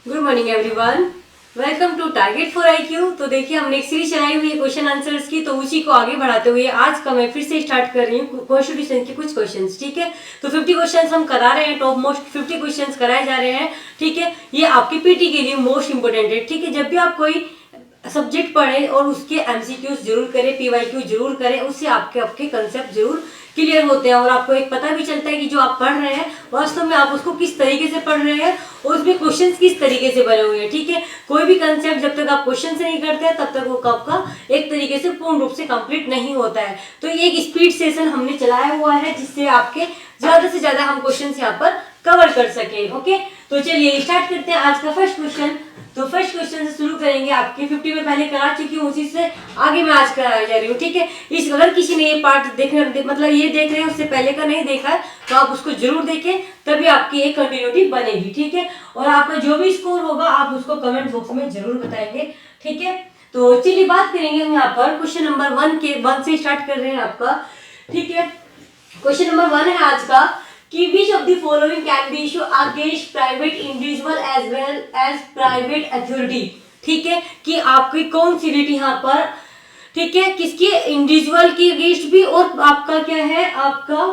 Good morning everyone, welcome to target for IQ। तो देखिए हमने एक सीरीज चलाई हुई है क्वेश्चन आंसर्स की, तो उसी को आगे बढ़ाते हुए आज का मैं फिर से स्टार्ट कर रही हूँ कॉन्स्टिट्यूशन के कुछ क्वेश्चंस। ठीक है, तो 50 क्वेश्चंस हम करा रहे हैं, टॉप मोस्ट 50 क्वेश्चंस कराए जा रहे हैं। ठीक है, ये आपके पीटी के लिए मोस्ट इंपोर्टेंट है। ठीक है, जब भी आप कोई सब्जेक्ट पढ़े और उसके MCQs जरूर करें, PYQ जरूर करें, उससे आपके आपके कंसेप्ट जरूर क्लियर होते हैं और आपको एक पता भी चलता है कि जो आप पढ़ रहे हैं वास्तव में आप उसको किस तरीके से पढ़ रहे हैं और उसमें क्वेश्चंस किस तरीके से बने हुए हैं। ठीक है, कोई भी कंसेप्ट जब तक आप क्वेश्चन से नहीं करते हैं तब तक वो आपका एक तरीके से पूर्ण रूप से कंप्लीट नहीं होता है। तो ये एक स्पीड सेशन हमने चलाया हुआ है जिससे आपके ज्यादा से ज्यादा हम क्वेश्चन यहाँ पर कवर कर सके। ओके, तो चलिए स्टार्ट करते हैं आज का फर्स्ट क्वेश्चन। तो फर्स्ट क्वेश्चन से शुरू करेंगे। आपके 50 में पहले करा चुकी हूँ, उसी से आगे मैं आज कराने जा रही हूँ। ठीक है, इस अगर किसी ने ये पार्ट देखने मतलब ये देख रहे हैं उससे पहले का नहीं देखा है तो आप उसको जरूर देखें, तभी आपकी एक कंटिन्यूटी बनेगी। ठीक है, और आपका जो भी स्कोर होगा आप उसको कमेंट बॉक्स में जरूर बताएंगे। ठीक है, तो चलिए बात करेंगे हम यहाँ पर क्वेश्चन नंबर 1 से स्टार्ट कर रहे हैं आपका। ठीक है, क्वेश्चन नंबर 1 है आज का कि which of the following can be issued against private individual as well as private authority। ठीक है, कि आपकी कौन सी रिट यहाँ पर, ठीक है, किसकी, इंडिविजुअल की अगेंस्ट भी और आपका क्या है, आपका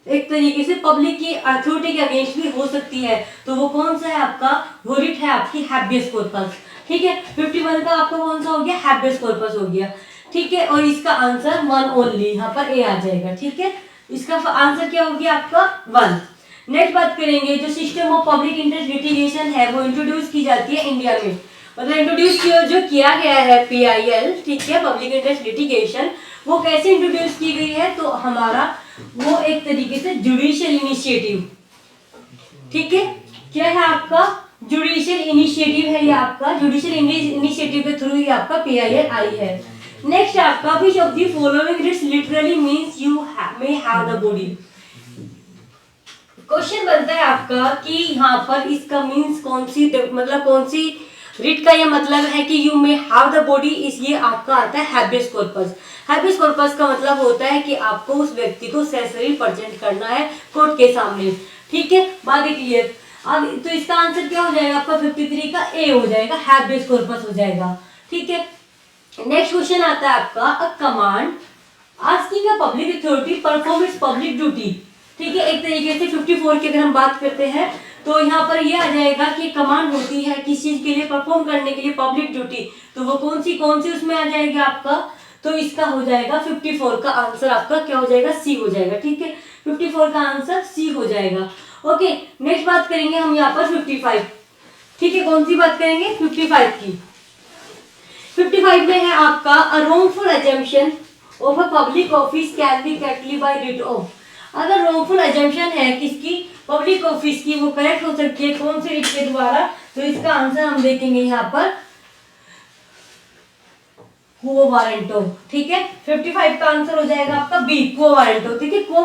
एक तरीके से पब्लिक की अथॉरिटी के अगेंस्ट भी हो सकती है। तो वो कौन सा है आपका, वो रिट है आपकी हैबियस कॉर्पस। ठीक है, 51 का आपका कौन सा हो गया, हैबियस कॉर्पस हो गया। ठीक है, और इसका आंसर 1 ओनली यहाँ पर ए आ जाएगा। ठीक है, इसका आंसर क्या हो गया आपका 1। नेक्स्ट बात करेंगे, जो system of public interest litigation है वो इंट्रोड्यूस की जाती है इंडिया में, मतलब इंट्रोड्यूस जो किया गया है PIL। ठीक है, पब्लिक इंटरेस्ट लिटिगेशन, वो कैसे इंट्रोड्यूस की गई है, तो हमारा वो एक तरीके से जुडिशियल इनिशिएटिव। ठीक है, क्या है आपका जुडिशियल इनिशिएटिव है, ये आपका जुडिशियल इनिशिएटिव के थ्रू ही आपका PIL आई है। नेक्स्ट आपका which of the following writs literally means you may have the body। Question बनता है आपका कि यहाँ पर इसका मीन्स कौन सी, मतलब कौन सी रिट का ये मतलब है कि you may have the body, इस ये आपका आता है हैबियस कॉर्पस। हैबियस कॉर्पस का मतलब होता है कि आपको उस व्यक्ति को सशरीर प्रेजेंट करना है कोर्ट के सामने। ठीक है, बात क्लियर। अब तो इसका आंसर क्या हो जाएगा आपका 53 का ए हो जाएगा, हैबियस कॉर्पस हो जाएगा। ठीक है, नेक्स्ट क्वेश्चन आता है आपका a command asking a public authority perform it's public duty. ठीक है, एक तरीके से 54 की अगर हम बात करते हैं तो यहाँ पर ये आ जाएगा कि कमांड होती है किस चीज के लिए, परफॉर्म करने के लिए पब्लिक ड्यूटी, तो वो कौन सी उसमें आ जाएगी आपका, तो इसका हो जाएगा 54 का आंसर आपका क्या हो जाएगा, सी हो जाएगा। ठीक है, 54 का आंसर सी हो जाएगा। ओके, नेक्स्ट बात करेंगे हम यहाँ पर 55। ठीक है, कौन सी बात करेंगे, 55 की। 55 में है आपका अ wrongful assumption of a public office can be correctly by writ of। अगर wrongful assumption है किसकी, पब्लिक ऑफिस की, वो करेक्ट हो सकती है कौन से रिट के द्वारा, तो इसका आंसर हम देखेंगे यहाँ पर quo warranto। ठीक है, 55 का आंसर हो जाएगा आपका बी, quo warranto। ठीक है, quo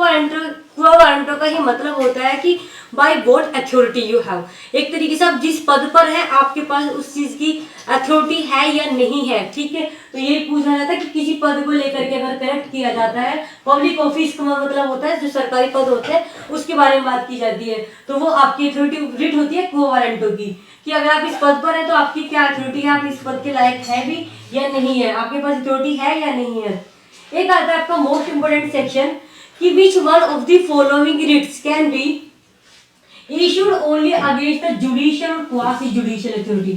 warranto का ही मतलब होता है कि by what authority you have, एक तरीके से आप जिस पद पर हैं आपके पास उस चीज की अथॉरिटी है या नहीं है। ठीक है, तो ये पूछा जाता है कि किसी पद को लेकर के अगर करेक्ट किया जाता है, पब्लिक ऑफिस का मतलब होता है जो सरकारी पद होते हैं उसके बारे में बात की जाती है, तो वो आपकी अथॉरिटी रिट होती है quo warranto की, कि अगर आप इस पद पर हैं तो आपकी क्या अथॉरिटी है, आप इस पद के लायक है भी या नहीं है, आपके पास अथॉरिटी है या नहीं है। एक आता है आपका मोस्ट इंपोर्टेंट सेक्शन कि which one of the following writs can be issued only against the judicial और क्वासी जुडिशियल अथॉरिटी।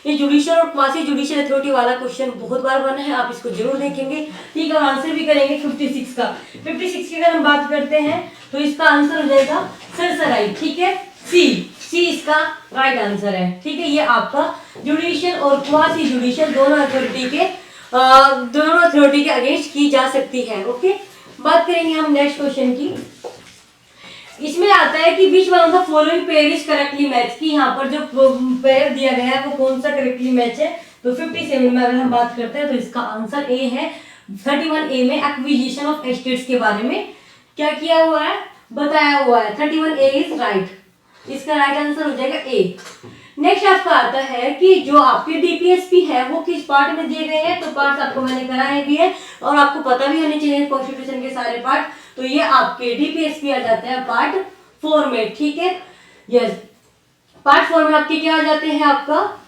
ये जुडिशियल और क्वासी जुडिशियल अथॉरिटी वाला क्वेश्चन बहुत बार बना है, आप इसको जरूर देखेंगे। ठीक है, और आंसर भी करेंगे 56 का। 56 की अगर हम बात करते हैं तो इसका आंसर हो जाएगा सरसराई। ठीक है, सी इसका राइट आंसर है। ठीक है, ये आपका जुडिशियल और क्वासी जुडिशियल दोनों अथॉरिटी के अगेंस्ट की जा सकती है। ओके, बात करेंगे हम नेक्स्ट क्वेश्चन की। इसमें आता है कि which one of the following pair is correctly match, की यहाँ पर जो पेयर दिया गया है वो कौन सा करेक्टली मैच है, तो 57 में अगर हम बात करते हैं तो इसका आंसर ए है। 31A में एक्विजिशन ऑफ एस्टेट्स के बारे में क्या किया हुआ है, बताया हुआ है। 31A इज राइट, इसका राइट आंसर हो जाएगा ए। नेक्स्ट आपका आता है कि जो आपके DPSP है वो किस पार्ट में दिए गए हैं, तो पार्ट आपको मैंने कराए भी है और आपको पता भी होने चाहिए कॉन्स्टिट्यूशन के सारे पार्ट, तो ये आपके DPSP आ जाते हैं पार्ट 4 में। ठीक है, यस, पार्ट 4 में आपके क्या आ जाते हैं, आपका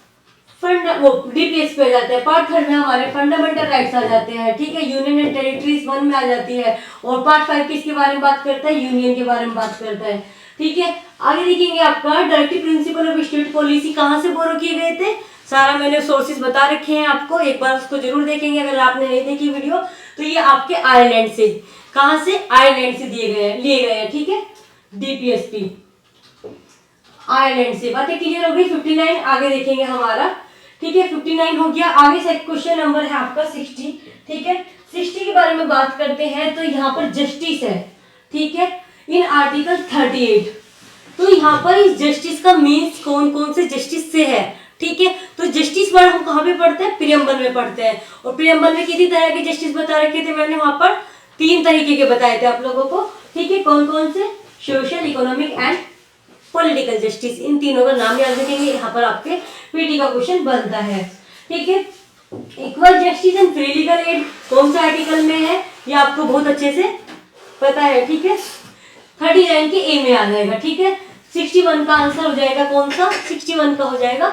डीपीएस पे आ जाते हैं। पार्ट 3 में हमारे फंडामेंटल राइट्स आ जाते हैं, ठीक है। यूनियन एंड टेरिटरीज 1 में आ जाती है। और पार्ट 5 किसके बारे में बात करता है, यूनियन के बारे में बात करता है, ठीक है। आगे देखेंगे आपका directive principle of state policy कहाँ से बोरो किए गए थे, सारा मैंने सोर्सेज बता रखे हैं आपको, एक बार उसको जरूर देखेंगे अगर आपने नहीं देखी वीडियो। तो ये आपके आयरलैंड से, कहाँ से, आयरलैंड से लिए गए हैं, ठीक है। डीपीएसपी आयरलैंड से, बातें क्लियर हो गई। 59 आगे देखेंगे हमारा, ठीक है। 59 हो गया। आगे से क्वेश्चन नंबर है आपका 60, ठीक है। 60 के बारे में बात करते हैं। तो यहाँ पर जस्टिस है, ठीक है, इन आर्टिकल 38। तो यहाँ पर इस जस्टिस का मीन्स कौन कौन से जस्टिस से है, ठीक है। तो जस्टिस वर्ड हम कहाँ पे पढ़ते हैं, प्रियम्बल में पढ़ते हैं। और प्रियम्बल में कितनी तरह के जस्टिस बता रखे थे मैंने, वहां पर 3 तरीके के बताए थे आप लोगों को, ठीक है। कौन कौन से, social, economic and political justice, इन तीनों का नाम याद रखेंगे। यहाँ पर आपके पीटी का क्वेश्चन बनता है, ठीक है। Equal justice and free legal aid कौन सा आर्टिकल में है, ये आपको बहुत अच्छे से पता है, ठीक है। 39 के ए में आ जाएगा, ठीक है। 61 का आंसर हो जाएगा कौन सा, 61 का हो जाएगा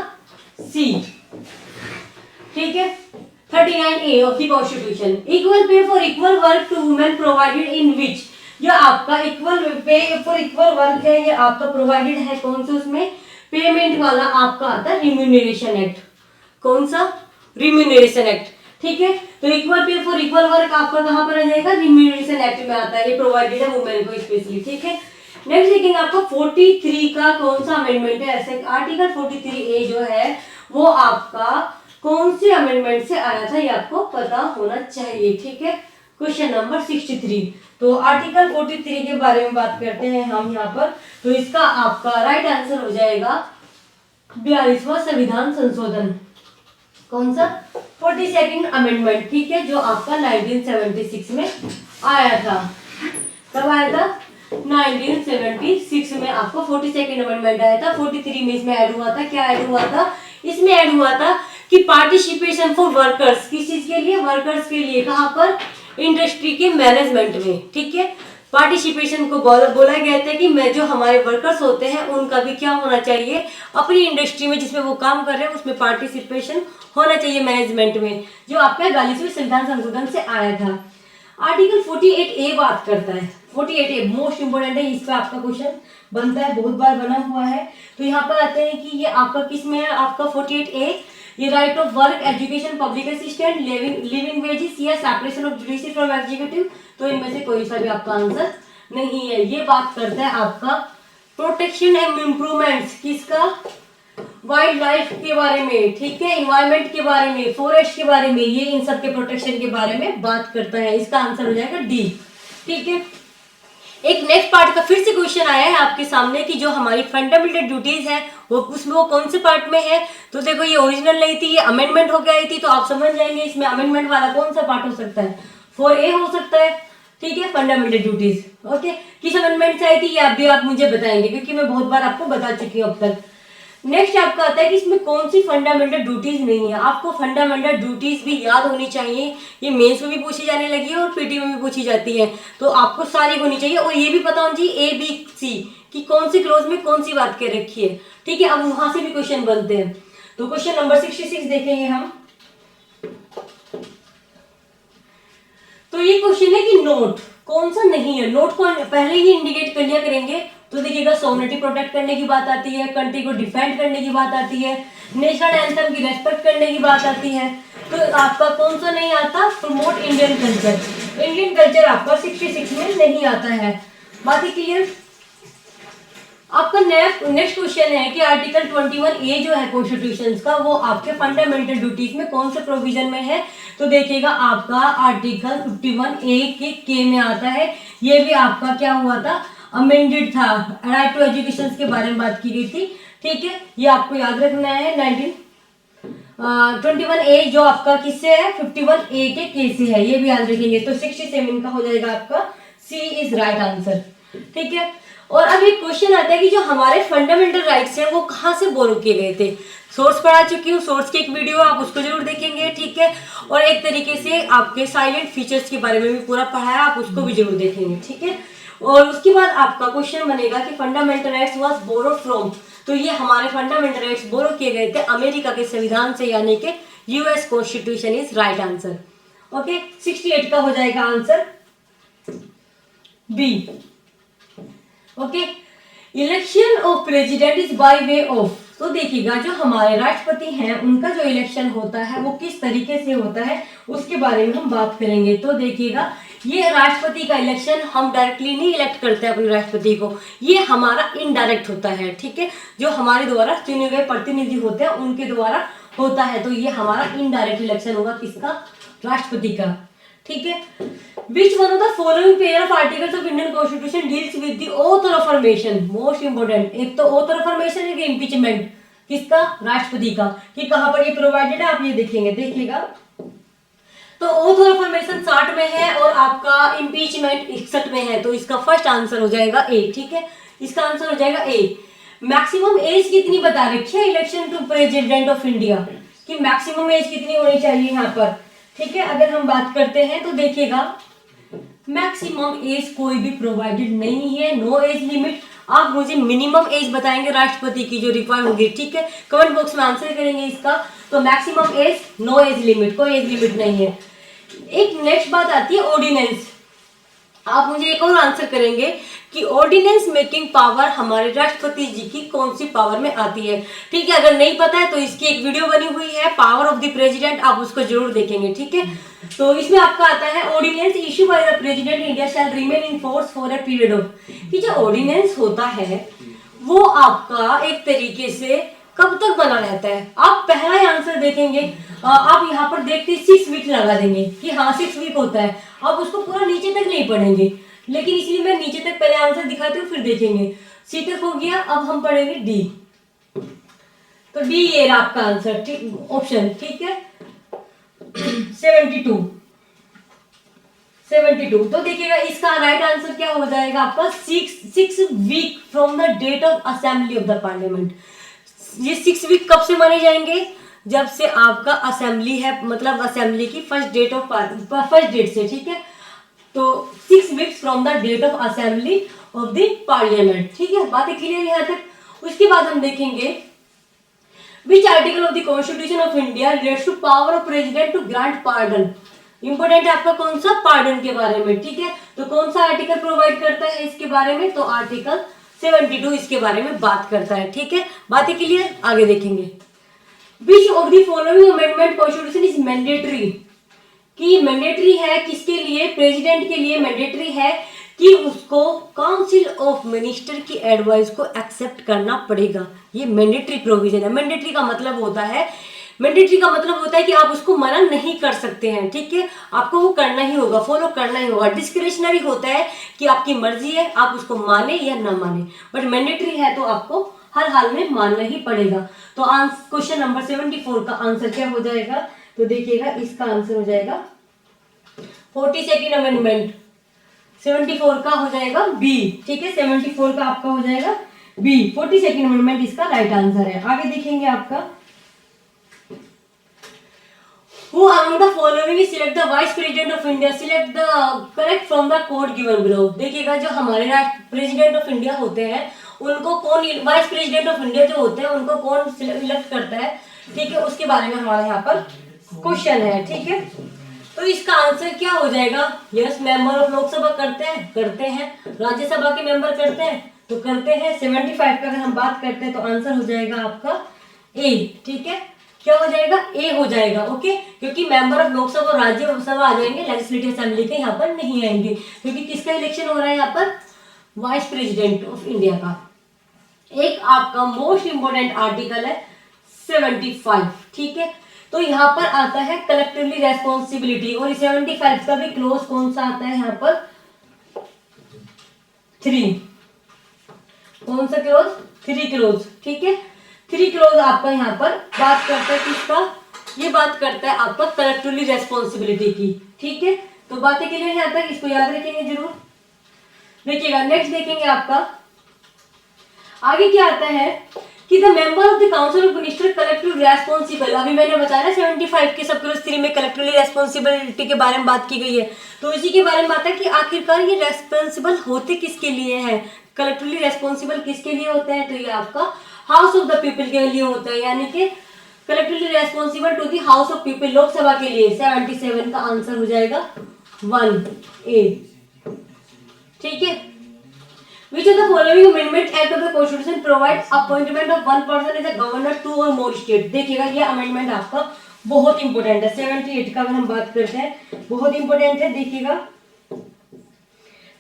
सी, ठीक है। 39 A of the constitution. Equal pay for equal work to women provided in which, जो आपका equal pay for equal work है, ये आपका प्रोवाइडेड है कौन से, उसमें पेमेंट वाला आपका आता है रिम्यूनरेशन एक्ट। कौन सा, रिम्यूनरेशन एक्ट, ठीक है। तो equal pay for equal work आपका कहां पर आ जाएगा, रिम्यूनरेशन एक्ट में आता है, ये प्रोवाइडेड है वुमेन को स्पेशली, ठीक है। नेक्स्ट देखेंगे आपका 43 का कौन सा अमेंडमेंट है, ऐसे आर्टिकल 43 ए जो है वो आपका कौन से अमेंडमेंट से आया था, ये आपको पता होना चाहिए, ठीक है। Question number 63। तो आर्टिकल 43 के बारे में बात करते हैं हम यहाँ पर। तो इसका आपका राइट आंसर हो जाएगा 42वां संविधान संशोधन। कौन सा, 42nd अमेंडमेंट, ठीक है, जो आपका 1976 में आया था। कब आया था, 1976 में आपको 42nd अमेंडमेंट आया था। 43 में इसमें ऐड हुआ था, क्या ऐड हुआ था, इसमें ऐड हुआ था कि पार्टिसिपेशन फॉर वर्कर्स, किस चीज के लिए, वर्कर्स के लिए, कहां पर, इंडस्ट्री के मैनेजमेंट में, ठीक है। पार्टिसिपेशन को बोला गया था कि मैं जो हमारे वर्कर्स होते हैं उनका भी क्या होना चाहिए, अपनी इंडस्ट्री में जिसमें वो काम कर रहे हैं उसमें पार्टिसिपेशन होना चाहिए मैनेजमेंट में, जो आपका 42वें संविधान संशोधन से आया था। आर्टिकल 48 ए बात करता है, 48 ए मोस्ट इंपोर्टेंट है, इस पर आपका क्वेश्चन बनता है, बहुत बार बना हुआ है। तो यहाँ पर आते हैं कि ये आपका किस में है, आपका 48 ए, ये right of work, education, public assistant, living wages या separation of judiciary from executive. तो इनमें से कोई सा भी आपका आंसर नहीं है। ये बात करता है आपका प्रोटेक्शन एंड इम्प्रूवमेंट्स, किसका, वाइल्ड लाइफ के बारे में, ठीक है, इन्वायरमेंट के बारे में, फॉरेस्ट के बारे में, ये इन सब के प्रोटेक्शन के बारे में बात करता है। इसका आंसर हो जाएगा डी, ठीक है। एक नेक्स्ट पार्ट का फिर से क्वेश्चन आया है आपके सामने कि जो हमारी फंडामेंटल ड्यूटीज है वो उसमें वो कौन से पार्ट में है। तो देखो ये ओरिजिनल नहीं थी, ये अमेंडमेंट हो गई थी, तो आप समझ जाएंगे इसमें अमेंडमेंट वाला कौन सा पार्ट हो सकता है, 4A हो सकता है, ठीक है, फंडामेंटल ड्यूटीज। ओके, किस अमेंडमेंट से आई थी ये आप मुझे बताएंगे, क्योंकि मैं बहुत बार आपको बता चुकी हूँ अब तक। नेक्स्ट आपका आता है कि इसमें कौन सी फंडामेंटल ड्यूटीज नहीं है। आपको फंडामेंटल ड्यूटीज भी याद होनी चाहिए, ये मेंस में भी पूछी जाने लगी है और पीटी में भी पूछी जाती है, तो आपको सारी होनी चाहिए। और ये भी पता होना चाहिए ABC कि कौन सी क्लोज में कौन सी बात कह रखी है, ठीक है। अब वहां से भी क्वेश्चन बनते हैं। तो क्वेश्चन नंबर 66 देखेंगे हम। तो ये क्वेश्चन है कि नोट कौन सा नहीं है, नोट को पहले ही इंडिकेट कर लिया करेंगे। तो देखिएगा, सोवरेनिटी प्रोटेक्ट करने की बात आती है, कंट्री को डिफेंड करने की बात आती है, नेशनल एंथम की रेस्पेक्ट करने की बात आती है। तो आपका कौन सा नहीं आता, promote Indian culture. Indian culture आपका 66 में नहीं आता है। बात क्लियर। आपका नेक्स्ट क्वेश्चन है कि आर्टिकल 21A जो है कॉन्स्टिट्यूशन का, वो आपके फंडामेंटल ड्यूटीज में कौन से प्रोविजन में है। तो देखिएगा आपका आर्टिकल 51A के में आता है। ये भी आपका क्या हुआ था, अमेंडेड था। राइट टू एजुकेशन के बारे में बात की गई थी, ठीक है, ये आपको याद रखना है। 21A जो आपका किससे है, 51A के से है, ये भी याद रखेंगे। तो 67 का हो जाएगा आपका सी इज राइट आंसर, ठीक है। और अब एक क्वेश्चन आता है कि जो हमारे फंडामेंटल राइट्स हैं वो कहाँ से बोरो किए गए थे। सोर्स पढ़ा चुकी हूँ, सोर्स की एक वीडियो आप उसको जरूर देखेंगे, ठीक है। और एक तरीके से आपके साइलेंट फीचर्स के बारे में भी पूरा पढ़ा है, आप उसको भी जरूर देखेंगे, ठीक है। और उसके बाद आपका क्वेश्चन बनेगा कि fundamental rights was borrowed from, तो ये हमारे फंडामेंटल राइट्स बोरो किए गए थे अमेरिका के संविधान से, यानी कि US constitution is right answer. Okay, 68 का हो जाएगा answer B. Okay, election of president is by way of, तो देखिएगा जो हमारे राष्ट्रपति हैं उनका जो इलेक्शन होता है वो किस तरीके से होता है उसके बारे में हम बात करेंगे। तो देखिएगा ये राष्ट्रपति का इलेक्शन हम डायरेक्टली नहीं इलेक्ट करते हैं अपने राष्ट्रपति को, ये हमारा इनडायरेक्ट होता है, ठीक है, जो हमारे द्वारा चुने गए प्रतिनिधि होते हैं उनके द्वारा होता है। तो ये हमारा इनडायरेक्ट इलेक्शन होगा किसका, राष्ट्रपति का, ठीक है। Which one of the following pair of articles of Indian Constitution deals with the oath of affirmation? Most important, एक तो oath of affirmation, एक impeachment, किसका, राष्ट्रपति का, कि कहां पर ये प्रोवाइडेड है आप ये देखेंगे, देखिएगा। तो ओथ ऑफ अफर्मेशन 60 में है और आपका इम्पीचमेंट 61 में है, तो इसका फर्स्ट आंसर हो जाएगा ए, ठीक है, इसका आंसर हो जाएगा ए। मैक्सिमम एज कितनी बता रखी है election to president of India, कि मैक्सिमम एज कितनी होनी चाहिए यहाँ पर, ठीक है। अगर हम बात करते हैं तो देखिएगा मैक्सिमम एज कोई भी प्रोवाइडेड नहीं है, नो एज लिमिट। आप मुझे मिनिमम एज बताएंगे राष्ट्रपति की जो रिक्वायर होगी, ठीक है, कमेंट बॉक्स में आंसर करेंगे इसका। तो maximum age, no age limit, कोई एज लिमिट नहीं है। एक नेक्स्ट बात आती है ऑर्डिनेंस, आप मुझे एक और आंसर करेंगे कि ऑर्डिनेंस मेकिंग पावर हमारे राष्ट्रपति जी की कौन सी पावर में आती है, ठीक है। अगर नहीं पता है तो इसकी एक वीडियो बनी हुई है पावर ऑफ द प्रेसिडेंट, आप उसको जरूर देखेंगे, ठीक है। तो इसमें आपका आता है ordinance issue by the president India shall remain in force for a period of, कि जो ऑर्डिनेंस होता है वो आपका एक तरीके से कब तक बना रहता है। आप पहला ही आंसर देखेंगे, आप यहाँ पर देखते 6 वीक लगा देंगे कि हाँ 6 वीक होता है, आप उसको पूरा नीचे तक नहीं पढ़ेंगे, लेकिन इसलिए मैं नीचे तक पहले आंसर दिखाती हूँ फिर देखेंगे। सी तक हो गया, अब हम पढ़ेंगे डी, तो डी ये रहा आपका आंसर, ठीक, ऑप्शन, ठीक है। 72 तो देखिएगा इसका राइट आंसर क्या हो जाएगा आपका 6 week from the date of assembly of the parliament. ये 6 वीक कब से माने जाएंगे, जब से आपका असेंबली है, मतलब असेंबली की फर्स्ट डेट से, ठीक है। तो 6 weeks from the date of assembly of the parliament, ठीक है, बातें क्लियर यहाँ तक। उसके बाद हम देखेंगे which article of the constitution of India relates to power of president to grant pardon. Important है आपका कौन सा, पार्डन के बारे में, ठीक है। तो कौन सा आर्टिकल प्रोवाइड करता है इसके बारे में, तो आर्टिकल 72 इसके बारे में बात करता है, ठीक है, बातें क्लियर, आगे देखेंगे। विच of the following amendment constitution is mandatory, कि मैंडेटरी है किसके लिए, प्रेसिडेंट के लिए मैंडेटरी है कि उसको काउंसिल ऑफ मिनिस्टर की एडवाइस को एक्सेप्ट करना पड़ेगा। ये मैंडेटरी प्रोविजन है। मैंडेटरी का मतलब होता है, मैंडेटरी का मतलब होता है कि आप उसको मना नहीं कर सकते हैं, ठीक है, आपको वो करना ही होगा, फॉलो करना ही होगा। डिस्क्रिशनरी होता है कि आपकी मर्जी है, आप उसको माने या ना माने, बट मैंडेटरी है तो आपको हर हाल में मानना ही पड़ेगा। तो क्वेश्चन नंबर 74 का आंसर क्या हो जाएगा, तो देखिएगा इसका आंसर हो जाएगा 42nd अमेंडमेंट, 74 का हो जाएगा बी, ठीक है, 74 का आपका हो जाएगा बी, 42nd अमेंडमेंट इसका राइट आंसर है। आगे देखेंगे आपका Who among the following is select the Vice President of India? Select the correct from the code given below. देखिएगा जो हमारे प्रेसिडेंट ऑफ इंडिया होते हैं उनको कौन, वाइस प्रेसिडेंट ऑफ इंडिया जो होते हैं उनको कौन इलेक्ट करता है, ठीक है, उसके बारे में हमारे यहाँ पर क्वेश्चन है, ठीक है। तो इसका आंसर क्या हो जाएगा, यस, मेंबर ऑफ लोकसभा करते हैं, राज्यसभा के मेंबर करते हैं, तो करते हैं। 75 का अगर हम बात करते हैं तो आंसर हो जाएगा आपका ए, ठीक है, क्या हो जाएगा, ए हो जाएगा, ओके, क्योंकि मेंबर ऑफ लोकसभा और राज्यसभा आ जाएंगे, लेजिस्लेटिव असेंबली के यहाँ पर नहीं आएंगे, क्योंकि किसका इलेक्शन हो रहा है यहाँ पर, वाइस प्रेसिडेंट ऑफ इंडिया का। एक आपका मोस्ट इंपोर्टेंट आर्टिकल है 75, ठीक है, तो यहाँ पर आता है कलेक्टिवली रेस्पॉन्सिबिलिटी, और 75 का भी क्लोज कौन सा आता है यहाँ पर, 3, कौन सा क्लोज, 3 क्लोज, ठीक है, 3 क्लोज आपका यहाँ पर बात करता है किसका, ये बात करता है आपका कलेक्टिवली रेस्पॉन्सिबिलिटी की, ठीक है। तो बातें के लिए यहाँ तक इसको याद रखेंगे जरूर। देखिएगा नेक्स्ट देखेंगे आपका आगे क्या आता है कि the member of the council of minister collectively responsible, अभी मैंने बताया ना 75 के सब क्लॉज 3 में कलेक्टिवली रेस्पॉन्सिबिलिटी के बारे में बात की गई है, तो इसी के बारे में बात है कि आखिरकार ये रेस्पॉन्सिबल होते किसके लिए है, कलेक्टिवली रेस्पॉन्सिबल किसके लिए होते हैं, तो ये आपका हाउस ऑफ द पीपल के लिए होता है, यानी कि collectively responsible to the house of people, Lok Sabha के लिए। 77 का आंसर हो जाएगा 1A। ठीक है, Which of the following amendment act of the constitution provides appointment of one person as a governor to or more state? देखिएगा ये अमेंडमेंट आपका बहुत इंपॉर्टेंट है, 78 का अगर हम बात करते हैं बहुत इंपॉर्टेंट है, देखिएगा।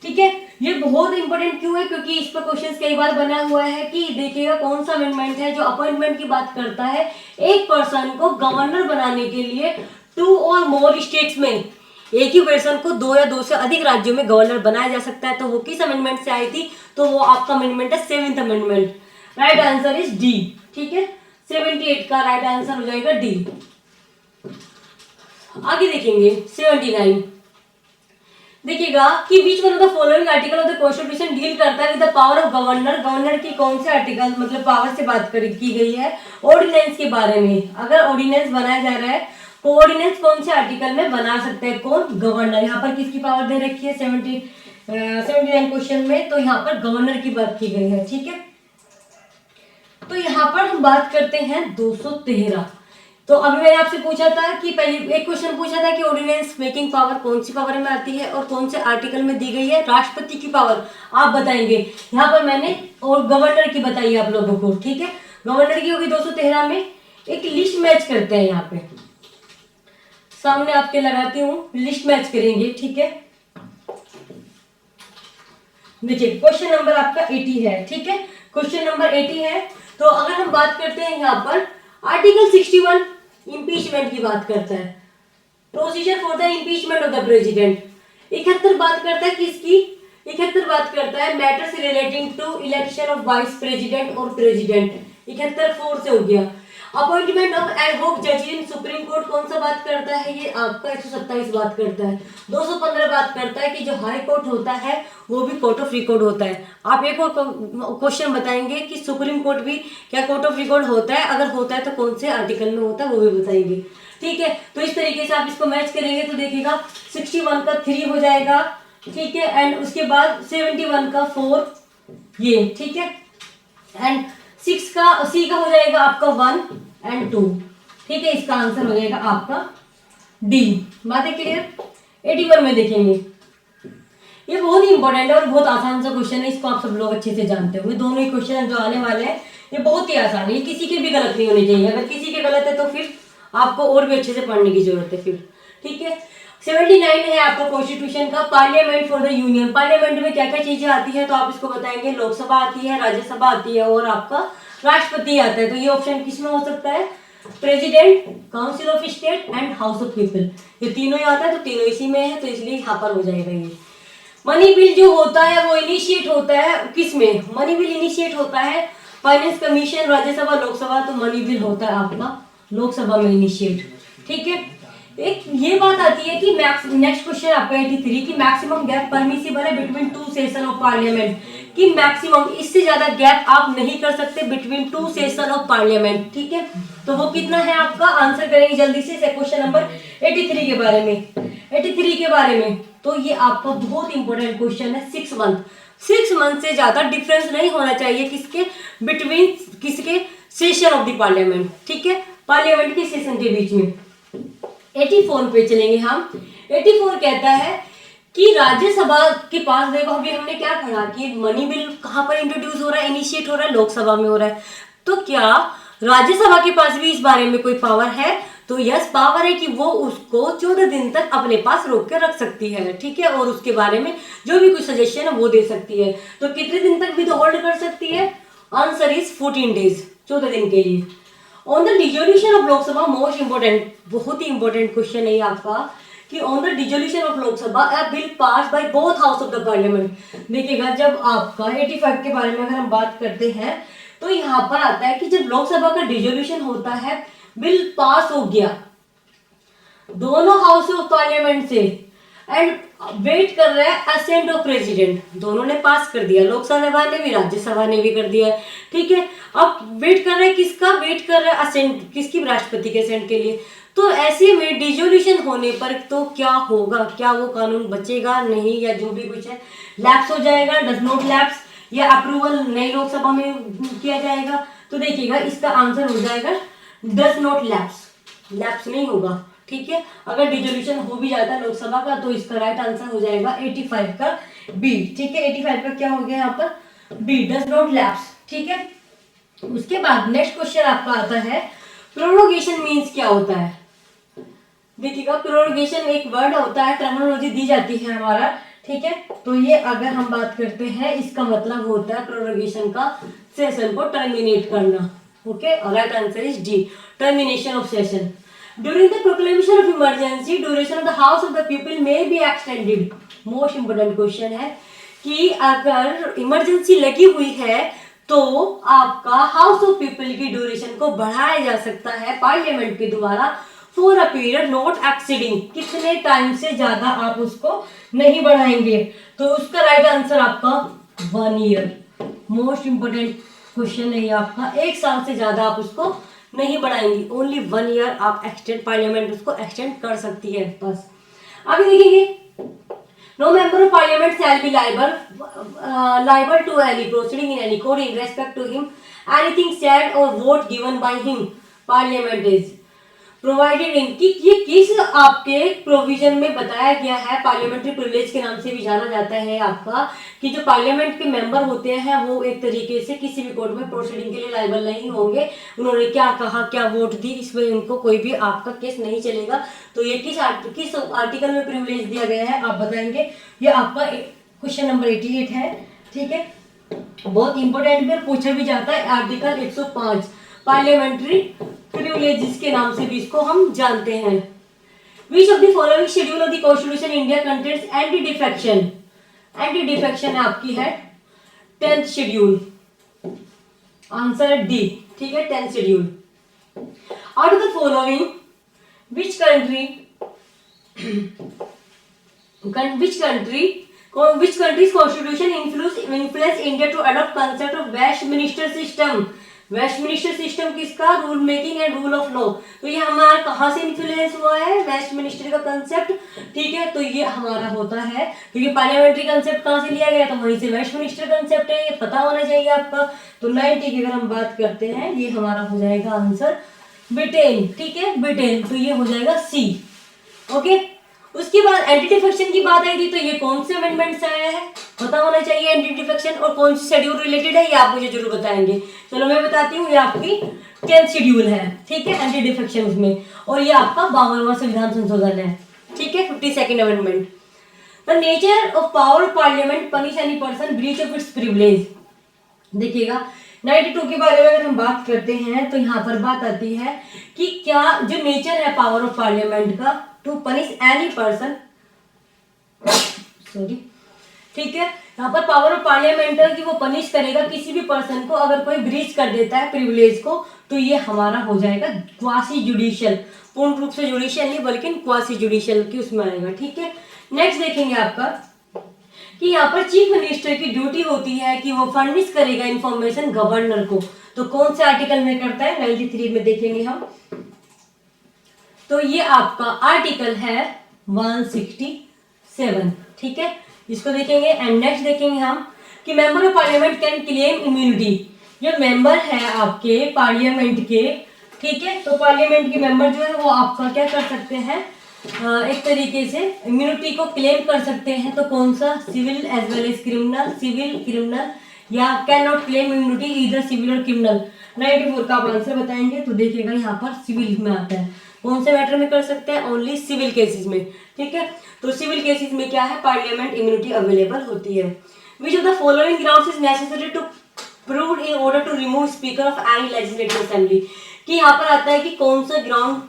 ठीक है, ये बहुत इंपॉर्टेंट क्यों है, क्योंकि इस पर क्वेश्चन कई बार बना हुआ है कि देखिएगा कौन सा अमेंडमेंट है जो अपॉइंटमेंट की बात करता है एक पर्सन को गवर्नर बनाने के लिए 2 और मोर स्टेट्स में, एक ही पर्सन को 2 या 2 से अधिक राज्यों में गवर्नर बनाया जा सकता है। तो वो किस अमेंडमेंट से आई थी, तो वो आपका अमेंडमेंट है 7th amendment. Right answer is D. ठीक है, 78 का राइट आंसर हो जाएगा डी। आगे देखेंगे 79। देखिएगा कि which one of the following article of the constitution deal करता है with the power of governor, governor की कौन से आर्टिकल मतलब पावर से बात की गई है, ऑर्डिनेंस के बारे में। अगर ऑर्डिनेंस बनाया जा रहा है तो ऑर्डिनेंस कौन से आर्टिकल में बना सकते हैं, कौन, गवर्नर। यहाँ पर किसकी पावर दे रखी है 79 क्वेश्चन में, तो यहाँ पर गवर्नर की बात की गई है। ठीक है, तो यहाँ पर हम बात करते हैं 213। तो अभी मैंने आपसे पूछा था कि पहले एक क्वेश्चन पूछा था कि ऑर्डिनेंस मेकिंग पावर कौन सी पावर में आती है और कौन से आर्टिकल में दी गई है, राष्ट्रपति की पावर आप बताएंगे। यहाँ पर मैंने और गवर्नर की बताई आप लोगों को। ठीक है, गवर्नर की होगी 213 में। एक लिस्ट मैच करते हैं, यहाँ पे सामने आपके लगाती हूँ, लिस्ट मैच करेंगे। ठीक है, देखिए क्वेश्चन नंबर आपका 80 है। ठीक है, क्वेश्चन नंबर 80 है। तो अगर हम बात करते हैं यहाँ पर आर्टिकल 61 इम्पीचमेंट की बात करता है, procedure for the impeachment of the president. 71 बात करता है किसकी, 71 बात करता है matters relating to election of vice president और प्रेसिडेंट। 71 4 से हो गया। अपॉइंटमेंट ऑफ एड हॉक जज इन सुप्रीम कोर्ट कौन सा बात करता है, ये आपका 127 बात करता है। 215 बात करता है कि जो हाई कोर्ट होता है वो भी कोर्ट ऑफ रिकॉर्ड होता है। आप एक और क्वेश्चन बताएंगे कि सुप्रीम कोर्ट भी क्या कोर्ट ऑफ रिकॉर्ड होता है, अगर होता है तो कौन से आर्टिकल में होता है वो भी बताएंगे। ठीक है, तो इस तरीके से आप इसको मैच करेंगे तो देखिएगा 61 का 3 हो जाएगा। ठीक है, एंड उसके बाद 71 का 4 ये। ठीक है, एंड 6 का सी का हो जाएगा आपका 1 एंड 2। ठीक है, इसका आंसर हो जाएगा आपका डी। बात है क्लियर। 81 में देखेंगे, ये बहुत ही इंपॉर्टेंट है और बहुत आसान सा क्वेश्चन है, इसको आप सब लोग अच्छे से जानते होंगे। दोनों ही क्वेश्चन जो आने वाले हैं ये बहुत ही आसान है, ये किसी के भी गलत नहीं होने चाहिए। अगर किसी के गलत है तो फिर आपको और भी अच्छे से पढ़ने की जरूरत है फिर। ठीक है, 79 है आपका कॉन्स्टिट्यूशन का parliament for the union. Parliament में क्या क्या चीजें आती है तो आप इसको बताएंगे, लोकसभा आती है, राज्यसभा आती है और आपका राष्ट्रपति आता है। तो ये ऑप्शन किसमें हो सकता है, president, council of state and house of people, ये तीनों ही आता है, तो तीनों इसी में है, तो इसलिए यहाँ पर हो जाएगा ये। मनी बिल जो होता है वो इनिशिएट होता है किसमें, मनी बिल इनिशिएट होता है फाइनेंस कमीशन, राज्यसभा, लोकसभा, तो मनी बिल होता है आपका लोकसभा में इनिशिएट। ठीक है, एक ये बात आती है कि नेक्स्ट क्वेश्चन आपका 83 की मैक्सिमम गैप परमिसिबल है बिटवीन 2 सेशन ऑफ पार्लियामेंट, कि मैक्सिमम इससे ज्यादा गैप आप नहीं कर सकते बिटवीन 2 सेशन ऑफ पार्लियामेंट। ठीक है, तो वो कितना है आपका, आंसर करेंगे जल्दी से क्वेश्चन नंबर 83 के बारे में। 83 के बारे में तो ये आपका बहुत इंपॉर्टेंट क्वेश्चन है। 6 मंथ, 6 मंथ से ज्यादा डिफरेंस नहीं होना चाहिए किसके बिटवीन किसके सेशन ऑफ द पार्लियामेंट। ठीक है, पार्लियामेंट के सेशन के बीच में। 84 पे चलेंगे हम। 84 कहता है कि राज्यसभा के पास, देखो अभी हमने क्या पढ़ा कि मनी बिल कहाँ पर इंट्रोड्यूस हो रहा है, इनिशिएट हो रहा है, लोकसभा में हो रहा है, तो क्या राज्यसभा के पास भी इस बारे में कोई पावर है, तो यस पावर है कि वो उसको 14 दिन तक अपने पास रोक के रख सकती है। ठीक है, और उसके बारे में जो भी कुछ सजेशन है वो दे सकती है। तो कितने दिन तक भी तो होल्ड कर सकती है, आंसर इज 14 डेज, 14 दिन के लिए। On the dissolution of Lok Sabha, most important, बहुत ही इंपॉर्टेंट क्वेश्चन है आपका, कि on the dissolution of Lok Sabha a bill pass by both house of the parliament. देखिएगा जब आपका 85 के बारे में अगर हम बात करते हैं तो यहाँ पर आता है कि जब लोकसभा का डिसोल्यूशन होता है, बिल पास हो गया दोनों हाउस ऑफ पार्लियामेंट से, एंड वेट कर रहा है असेंट ऑफ प्रेसिडेंट। दोनों ने पास कर दिया, लोकसभा ने भी राज्यसभा ने भी कर दिया है, ठीक है। अब वेट कर रहा है किसका, वेट कर रहा है असेंट किसकी, राष्ट्रपति के असेंट के लिए। तो ऐसे में डिसोल्यूशन होने पर तो क्या होगा, क्या वो कानून बचेगा नहीं, या जो भी कुछ है लैप्स हो जाएगा, डज नॉट लैप्स, या अप्रूवल नई लोकसभा में किया जाएगा। तो देखिएगा इसका आंसर हो जाएगा डज नॉट लैप्स, लैप्स नहीं होगा, ठीक है। अगर डिसोल्यूशन हो भी जाता है लोकसभा का तो इसका राइट आंसर हो जाएगा 85 का बी, ठीक है। 85 का क्या हो गया यहाँ पर, बी, डज नॉट लैप्स, ठीक है। उसके बाद नेक्स्ट क्वेश्चन आपका आता है प्रोरोगेशन मीन्स क्या होता है। देखिएगा प्रोरोगेशन एक वर्ड होता है, टर्मिनोलॉजी दी जाती है हमारा, ठीक है। तो ये अगर हम बात करते हैं इसका मतलब होता है प्रोरोगेशन का सेशन को टर्मिनेट करना, okay. Right answer is D, termination of session. During the proclamation of emergency duration of the house of the people may be extended. Most important question है कि अगर इमरजेंसी लगी हुई है तो आपका हाउस ऑफ पीपल की ड्यूरेशन को बढ़ाया जा सकता है पार्लियामेंट के द्वारा for a period not exceeding, कितने टाइम से ज्यादा आप उसको नहीं बढ़ाएंगे। तो उसका राइट आंसर आपका 1 ईयर। मोस्ट इंपोर्टेंट क्वेश्चन है ये आपका, 1 साल से ज्यादा आप उसको नहीं बढ़ाएंगे, ओनली 1 ईयर आप एक्सटेंड, पार्लियामेंट उसको एक्सटेंड कर सकती है बस। अभी देखेंगे no member of parliament shall be liable to any proceeding in any court in respect to him anything said or vote given by him parliament is provided in, कि ये किस आपके प्रोविजन में बताया गया है, पार्लियामेंट्री प्रिविलेज के नाम से भी जाना जाता है आपका, कि जो पार्लियामेंट के मेंबर होते हैं वो एक तरीके से किसी भी कोर्ट में प्रोसीडिंग के लिए लायबल नहीं होंगे। उन्होंने क्या कहा, क्या वोट दी, इसमें उनको कोई भी आपका केस नहीं चलेगा। तो ये किस आर्टिकल में प्रिविलेज दिया गया है आप बताएंगे। ये आपका क्वेश्चन नंबर 88 है, ठीक है। बहुत इंपॉर्टेंट भी पूछा भी जाता है, आर्टिकल 105 पार्लियामेंट्री प्रिविलेजेस के नाम से भी इसको हम जानते हैं। विच of the following schedule of the constitution India contains anti defection. Anti defection आपकी है 10th शेड्यूल, आंसर डी, ठीक है 10th schedule. Out of the following which country's constitution influence India to adopt concept of Westminster system। Westminster system किसका, rule making and rule of law. तो ये हमारा कहाँ से इन्फ्लुएंस हुआ है, वेस्टमिनिस्टर का कंसेप्ट, ठीक है। तो ये हमारा होता है, क्योंकि पार्लियामेंट्री कंसेप्ट कहाँ से लिया गया, तो वहीं से वेस्टमिनिस्टर कंसेप्ट है, ये पता होना चाहिए आपका। तो 90 की अगर हम बात करते हैं ये हमारा हो जाएगा आंसर ब्रिटेन, ठीक है ब्रिटेन। तो ये हो जाएगा सी, ओके। उसके बाद एंटी डिफेक्शन की बात आई थी, तो ये कौन से अमेंडमेंट से आया है पता होना चाहिए। एंटी डिफेक्शन और कौन सी शेड्यूल रिलेटेड है ये आप मुझे जरूर बताएंगे। चलो मैं बताती हूँ, ये आपकी 10th शेड्यूल है, ठीक है, एंटी डिफेक्शन उसमें। और ये आपका 52वां संविधान संशोधन है, ठीक है, 52nd amendment. The nature of power of parliament punish any person breach of its privilege. देखिएगा 92 के बारे में अगर हम बात करते हैं तो यहाँ पर बात आती है कि क्या जो नेचर है पावर ऑफ पार्लियामेंट का to punish any person, sorry, ठीक है। यहाँ पर पावर ऑफ पार्लियामेंटर की वो पनिश करेगा किसी भी पर्सन को अगर कोई ब्रीच कर देता है प्रिविलेज को। तो ये हमारा हो जाएगा क्वासी जुडिशियल, पूर्ण रूप से जुडिशियल नहीं बल्कि क्वासी जुडिशियल की उसमें आएगा, ठीक है। नेक्स्ट देखेंगे आपका कि यहाँ पर चीफ मिनिस्टर की ड्यूटी होती है कि वो फर्निश करेगा इंफॉर्मेशन गवर्नर को। तो कौन से आर्टिकल में करता है, 93 में देखेंगे हम। तो ये आपका आर्टिकल है 167, ठीक है, इसको देखेंगे। एंड नेक्स्ट देखेंगे हम कि member of parliament can claim immunity. जो मेंबर है आपके पार्लियामेंट के, ठीक है, तो पार्लियामेंट के मेंबर जो है वो आपका क्या कर सकते हैं, एक तरीके से इम्यूनिटी को क्लेम कर सकते हैं। तो कौन सा, civil as well as criminal, civil criminal, या कैन नॉट क्लेम इम्यूनिटी इधर सिविल और क्रिमिनल। 94 का आप आंसर बताएंगे तो देखिएगा यहाँ पर सिविल में आता है। कौन से मैटर में कर सकते हैं, ओनली सिविल केसेस में, ठीक है। तो सिविल केसेस में क्या है, पार्लियामेंट इम्यूनिटी अवेलेबल होती है। Which of the following grounds is necessary to prove in order to remove speaker of any legislative assembly. कि यहाँ पर आता है कि कौन सा ग्राउंड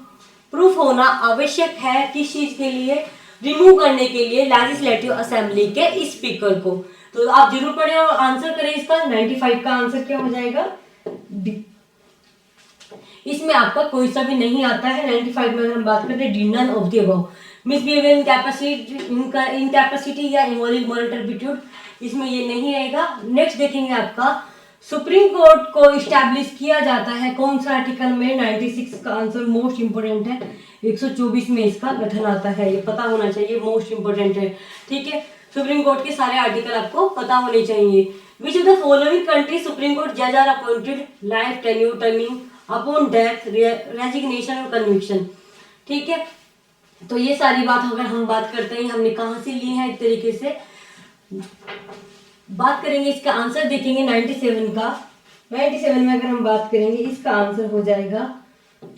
प्रूफ होना आवश्यक है किस चीज के लिए, रिमूव करने के लिए लेजिस्लेटिव असेंबली के स्पीकर को। तो आप जरूर पढ़ें और आंसर करें इसका। 95 का आंसर क्या हो जाएगा, डी। इसमें आपका कोई सा भी नहीं आता है। 95 में अगर हम बात करते हैं D, none of the above, misbehaviour incapacity या इमोरल मॉरल टर्पिट्यूड, इसमें ये नहीं रहेगा। नेक्स्ट देखेंगे आपका सुप्रीम कोर्ट को इस्टेब्लिश किया जाता है कौन सा आर्टिकल में, 96 का आंसर मोस्ट इंपोर्टेंट है, 124 में इसका गठन आता है, ये पता होना चाहिए, मोस्ट इंपोर्टेंट है। ठीक है, सुप्रीम कोर्ट के सारे आर्टिकल आपको पता होने चाहिए। Which of the following country supreme court जज are appointed life tenure terming upon death resignation और कन्विक्शन। ठीक है, तो ये सारी बात अगर हम बात करते हैं हमने कहाँ से ली है, एक तरीके से बात करेंगे, इसका आंसर देखेंगे 97 का। 97 में अगर हम बात करेंगे इसका आंसर हो जाएगा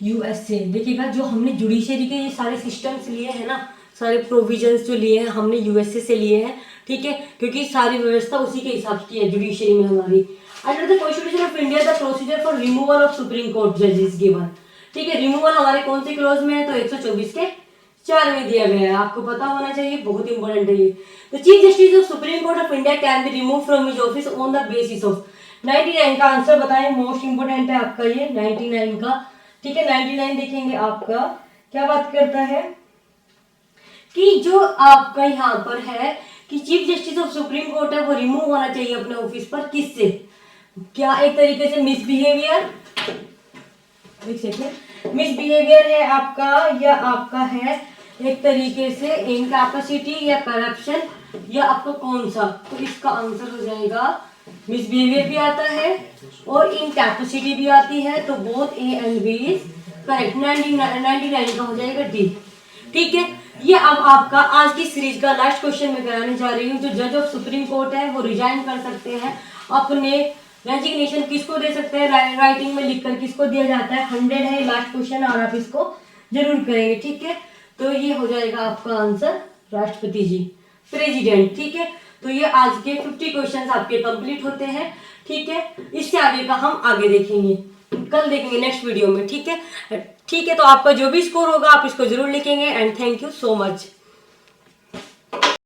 यूएसए। देखिएगा जो हमने जुडिशरी के ये सारे सिस्टम्स लिए हैं ना, सारे प्रोविजंस जो लिए हैं हमने यूएसए से लिए हैं। ठीक है, क्योंकि सारी व्यवस्था उसी के हिसाब की है जुडिशरी में हमारी। Under the constitution of India the procedure for removal of supreme court जजेस गिवन। ठीक है, रिमूवल हमारे कौन से क्लॉज में है, तो 124 के 4 में दिया गया है, आपको पता होना चाहिए, बहुत इंपॉर्टेंट है ये। The chief justice of supreme court of India can be remove from his office on the basis of. 99 का आंसर बताएं, मोस्ट इंपोर्टेंट है आपका ये 99 का। ठीक है, 99 देखेंगे आपका क्या बात करता है कि जो आपका यहाँ पर है कि chief justice of supreme court है वो रिमूव होना चाहिए अपने ऑफिस पर, किससे, क्या एक तरीके से मिसबिहेवियर, एक सेकेंड, मिसबिहेवियर है आपका या आपका है एक तरीके से इनकैपेसिटी या करप्शन या आपको कौन सा, तो इसका आंसर हो जाएगा मिसबिहेवियर भी आता है और इनकैपेसिटी भी आती है, तो both A and B is correct. 99 का हो जाएगा डी। ठीक है, ये अब आपका आज की सीरीज का लास्ट क्वेश्चन मैं कराने जा रही हूँ। जो जज ऑफ सुप्रीम कोर्ट है वो रिजाइन कर सकते हैं, अपने रेजिग्नेशन किसको दे सकते हैं, राइटिंग में लिखकर किसको दिया जाता है, 100 है लास्ट क्वेश्चन और आप इसको जरूर करेंगे। ठीक है, तो ये हो जाएगा आपका आंसर राष्ट्रपति जी, प्रेसिडेंट। ठीक है, तो ये आज के 50 क्वेश्चंस आपके कंप्लीट होते हैं। ठीक है, इससे आगे का हम आगे देखेंगे, कल देखेंगे नेक्स्ट वीडियो में। ठीक है, तो आपका जो भी स्कोर होगा आप इसको जरूर लिखेंगे। And thank you so much.